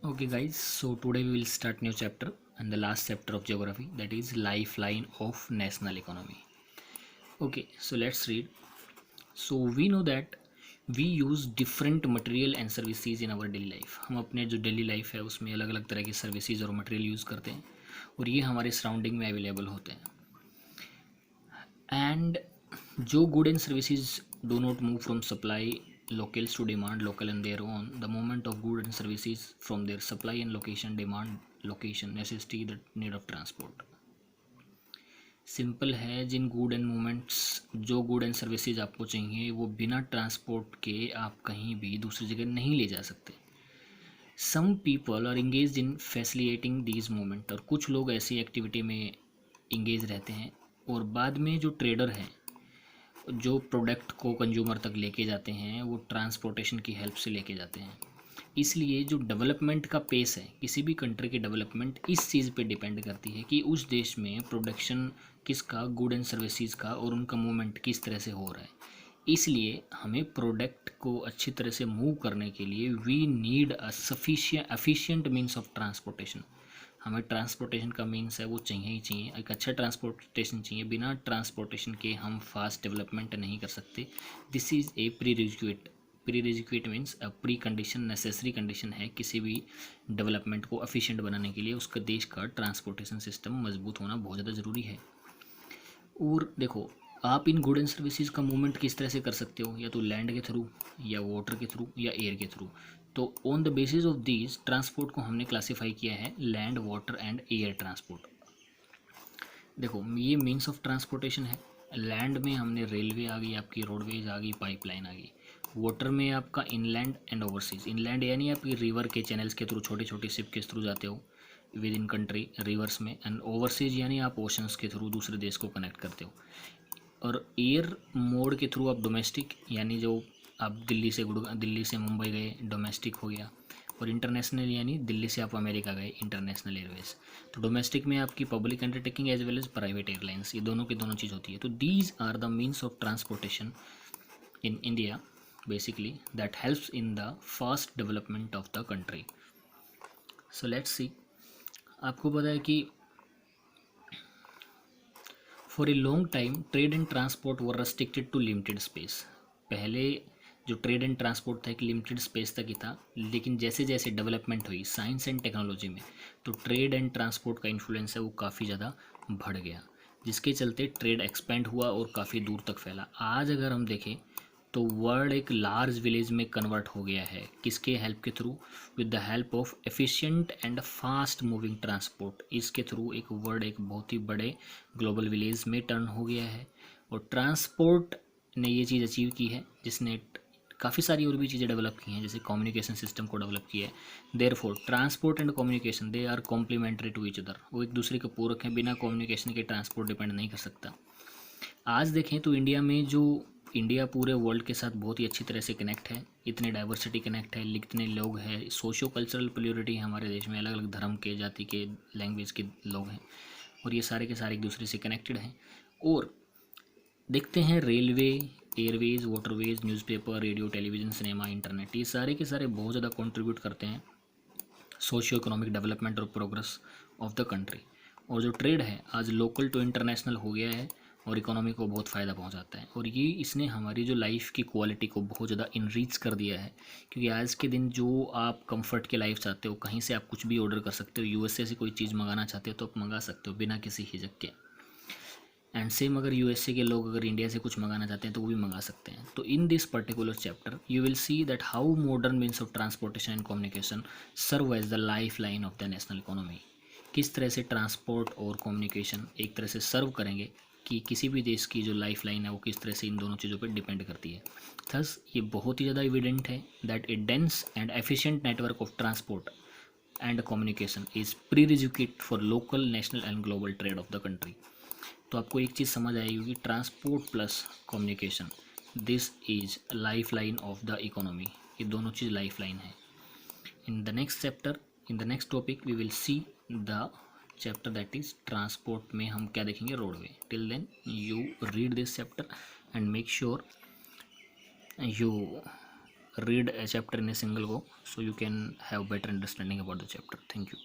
Okay guys, so today we will start new chapter and the last chapter of geography, that is lifeline of national economy. Okay, so let's read. So we know that we use different material and services in our daily life. हम अपने जो daily life है उसमें अलग अलग तरह के services और मटेरियल यूज़ करते हैं और ये हमारे सराउंडिंग में अवेलेबल होते हैं. एंड जो good and services do not move from supply locals to demand local and their own, the movement of goods and services from their supply and location demand location necessity the need of transport. Simple है, जिन good and movements जो good and services आपको चाहिए वो बिना transport के आप कहीं भी दूसरी जगह नहीं ले जा सकते. Some people are engage in facilitating these movement, और कुछ लोग ऐसी एक्टिविटी में इंगेज रहते हैं और बाद में जो ट्रेडर हैं जो प्रोडक्ट को कंज्यूमर तक लेके जाते हैं वो ट्रांसपोर्टेशन की हेल्प से लेके जाते हैं. इसलिए जो डेवलपमेंट का पेस है, किसी भी कंट्री की डेवलपमेंट इस चीज़ पे डिपेंड करती है कि उस देश में प्रोडक्शन किसका, गुड एंड सर्विसेज का, और उनका मूवमेंट किस तरह से हो रहा है. इसलिए हमें प्रोडक्ट को अच्छी तरह से मूव करने के लिए we need a sufficient efficient means of transportation. हमें ट्रांसपोर्टेशन का मीन्स है वो चाहिए ही चाहिए, एक अच्छा ट्रांसपोर्टेशन चाहिए. बिना ट्रांसपोर्टेशन के हम फास्ट डेवलपमेंट नहीं कर सकते. This is a pre requisite means a pre condition, necessary condition है किसी भी डेवलपमेंट को एफिशिएंट बनाने के लिए. उसका देश का ट्रांसपोर्टेशन सिस्टम मजबूत होना बहुत ज़्यादा ज़रूरी है. और देखो, आप इन गुड एंड सर्विसेज का मूवमेंट किस तरह से कर सकते हो, या तो लैंड के थ्रू, या वाटर के थ्रू, या एयर के थ्रू. तो on the basis of these transport को हमने क्लासीफाई किया है land, water and air transport. देखो, ये मीन्स ऑफ ट्रांसपोर्टेशन है. लैंड में हमने रेलवे आ गई, आपकी रोडवेज आ गई, पाइपलाइन आ गई. वाटर में आपका इनलैंड एंड ओवरसीज. इनलैंड यानी आपकी रिवर के चैनल्स के थ्रू, छोटी छोटी शिप के थ्रू जाते हो विद इन कंट्री रिवर्स में. एंड ओवरसीज यानी आप ओशंस के थ्रू दूसरे देश को कनेक्ट करते हो. और एयर मोड के थ्रू आप डोमेस्टिक, यानी जो आप दिल्ली से मुंबई गए, डोमेस्टिक हो गया. और इंटरनेशनल यानी दिल्ली से आप अमेरिका गए, इंटरनेशनल एयरवेज. तो डोमेस्टिक में आपकी public undertaking as well as private airlines, ये दोनों की दोनों चीज़ होती है. तो these are the means of transportation in India basically that helps in the fast development of the country. So let's see. आपको पता है कि for a long time trade and transport were restricted to limited space. पहले जो trade and transport था एक limited space तक ही था, लेकिन जैसे जैसे डेवलपमेंट हुई साइंस एंड टेक्नोलॉजी में, तो ट्रेड एंड ट्रांसपोर्ट का इन्फ्लुएंस है वो काफ़ी ज़्यादा बढ़ गया, जिसके चलते ट्रेड एक्सपेंड हुआ और काफ़ी दूर तक फैला. आज अगर हम देखें तो वर्ल्ड एक लार्ज विलेज में कन्वर्ट हो गया है. किसके हेल्प के through? With the help of efficient and fast moving transport. इसके थ्रू एक वर्ल्ड एक बहुत ही बड़े ग्लोबल विलेज में टर्न हो गया है. और ट्रांसपोर्ट ने ये चीज़ अचीव की है, जिसने काफ़ी सारी और भी चीज़ें डेवलप की हैं, जैसे कम्युनिकेशन सिस्टम को डेवलप किया है. Therefore transport and communication they are complementary to each other. वो एक दूसरे के पूरक हैं. बिना कम्युनिकेशन के ट्रांसपोर्ट डिपेंड नहीं कर सकता. आज देखें तो इंडिया पूरे वर्ल्ड के साथ बहुत ही अच्छी तरह से कनेक्ट है. इतने डाइवर्सिटी कनेक्ट है, इतने लोग हैं, सोशो कल्चरल प्लूरिटी है हमारे देश में, अलग अलग धर्म के, जाति के, लैंग्वेज के लोग हैं, और ये सारे के सारे एक दूसरे से कनेक्टेड हैं. और देखते हैं railway, Airways, waterways, newspaper, radio, television, cinema, internet, ये सारे के सारे बहुत ज़्यादा कंट्रीब्यूट करते हैं सोशियो इकोनॉमिक डेवलपमेंट और प्रोग्रेस ऑफ द कंट्री. और जो ट्रेड है आज लोकल टू इंटरनेशनल हो गया है और इकोनॉमी को बहुत फ़ायदा पहुंचाता है. और ये इसने हमारी जो लाइफ की क्वालिटी को बहुत ज़्यादा इनरीच कर दिया है, क्योंकि आज के दिन जो आप कंफर्ट की लाइफ चाहते हो, कहीं से आप कुछ भी ऑर्डर कर सकते हो. यूएसए से कोई चीज़ मंगाना चाहते हो तो आप मंगा सकते हो बिना किसी हिचक के. एंड सेम अगर यूएसए के लोग अगर इंडिया से कुछ मंगाना चाहते हैं तो वो भी मंगा सकते हैं. तो in this particular chapter you will see that how modern means of transportation and communication serve as the lifeline of the national economy. किस तरह से ट्रांसपोर्ट और कम्युनिकेशन एक तरह से सर्व करेंगे कि किसी भी देश की जो लाइफ लाइन है वो किस तरह से इन दोनों चीज़ों पर डिपेंड करती है. थस ये बहुत ही ज़्यादा एविडेंट है that a dense and efficient network of transport and communication is prerequisite for local, national and global trade of the country. तो आपको एक चीज़ समझ आएगी कि transport plus communication, this is lifeline of the economy. ये दोनों चीज़ लाइफ लाइन है. In the next chapter, in the next topic we will see the chapter that is transport में हम क्या देखेंगे, roadway. Till then you read this chapter and make sure you read a chapter in a single go, so you can have better understanding about the chapter. Thank you.